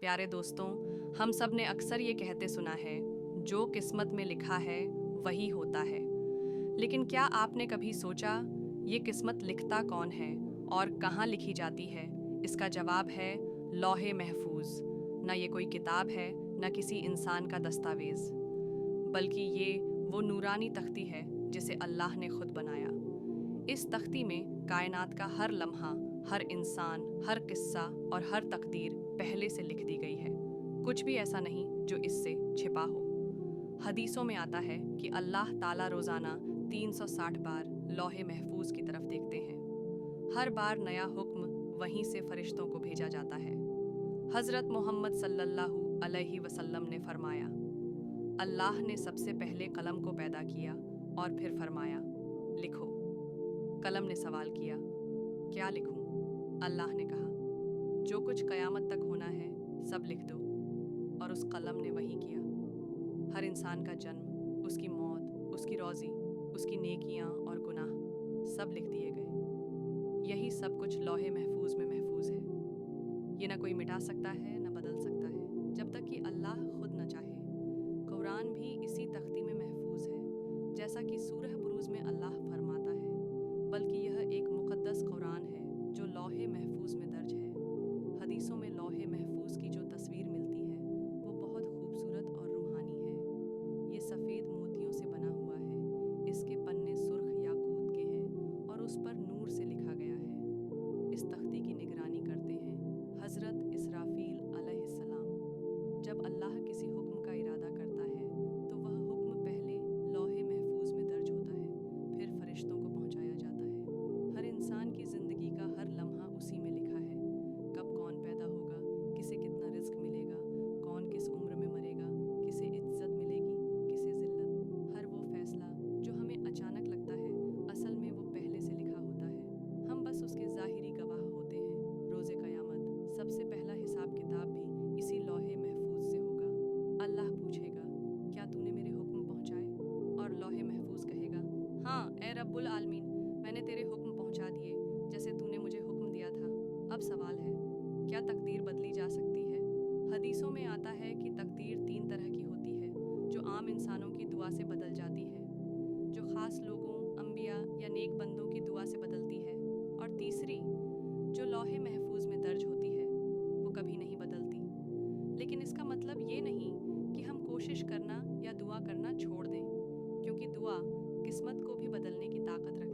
प्यारे दोस्तों, हम सब ने अक्सर ये कहते सुना है, जो किस्मत में लिखा है वही होता है। लेकिन क्या आपने कभी सोचा ये किस्मत लिखता कौन है और कहाँ लिखी जाती है? इसका जवाब है लौहे महफूज। न ये कोई किताब है, न किसी इंसान का दस्तावेज, बल्कि ये वो नूरानी तख्ती है जिसे अल्लाह ने खुद बनाया। इस तख्ती में कायनात का हर लम्हा, हर इंसान, हर किस्सा और हर तकदीर पहले से लिख दी गई है। कुछ भी ऐसा नहीं जो इससे छिपा हो। हदीसों में आता है कि अल्लाह ताला रोज़ाना 360 बार लौहे महफूज की तरफ देखते हैं। हर बार नया हुक्म वहीं से फरिश्तों को भेजा जाता है। हज़रत मोहम्मद सल्लल्लाहु अलैहि वसल्लम ने फरमाया, अल्लाह ने सबसे पहले कलम को पैदा किया और फिर फरमाया, लिखो। कलम ने सवाल किया, क्या लिखूं? अल्लाह ने कहा, जो कुछ क़यामत तक होना है सब लिख दो। और उस कलम ने वही किया। हर इंसान का जन्म, उसकी मौत, उसकी रोज़ी, उसकी नेकियां और गुनाह सब लिख दिए गए। यही सब कुछ लौहे महफूज में महफूज है। ये ना कोई मिटा सकता है, न बदल सकता है, जब तक कि अल्लाह खुद न चाहे। कुरान भी इसी तख्ती में महफूज है, जैसा कि सूरह बुरूज में अल्लाह फरमाता है, बल्कि यह एक मुक़द्दस कुरान है जो लौहे महफूज में दर्ज है। हदीसों में लौहे महफूज की जो तस्वीर मिलती है वो बहुत खूबसूरत और रूहानी है। ये सफ़ेद मोतियों से बना हुआ है, इसके पन्ने सुर्ख याकूत के हैं और उस पर नूर से लिखा गया है। इस तख्ती की निगरानी करते हैं हज़रत इसराफील अलैहिस्सलाम। जब अल्लाह किसी हुक्म का इरादा करता है तो वह हुक्म पहले लौहे महफूज में दर्ज होता है, फिर फरिश्तों को पहुंचाया जाता है। हर इंसान की ज़िंदगी का हर लम्हा उसी में लिखा है। कब कौन पैदा होगा, किसे कितना रिस्क मिलेगा, कौन किस उम्र में मरेगा, किसे इज्जत मिलेगी, किसे ज़िल्लत। हर वो फैसला जो हमें अचानक लगता है, असल में वो पहले से लिखा होता है। हम बस उसके ज़ाहिरी गवाह होते हैं। रोज़े क़यामत सबसे पहला हिसाब किताब भी इसी लौहे महफूज से होगा। अल्लाह पूछेगा, क्या तूने मेरे हुक्म पहुँचाए? और लौहे महफूज कहेगा, हाँ ए रब्बुल आलमीन, मैंने तेरे हुक्म पहुँचा दिए जैसे तूने मुझे हुक्म दिया था। अब सवाल है, क्या तकदीर बदली जा सकती है? हदीसों में आता है कि तकदीर 3 तरह की होती है, जो आम इंसानों की दुआ से बदल जाती है, जो ख़ास लोगों, अंबिया या नेक बंदों की दुआ से बदलती है, और तीसरी जो लौहे महफूज में दर्ज होती है, वो कभी नहीं बदलती। लेकिन इसका मतलब ये नहीं कि हम कोशिश करना या दुआ करना छोड़ दें, क्योंकि दुआ किस्मत को भी बदलने की ताकत रखती है।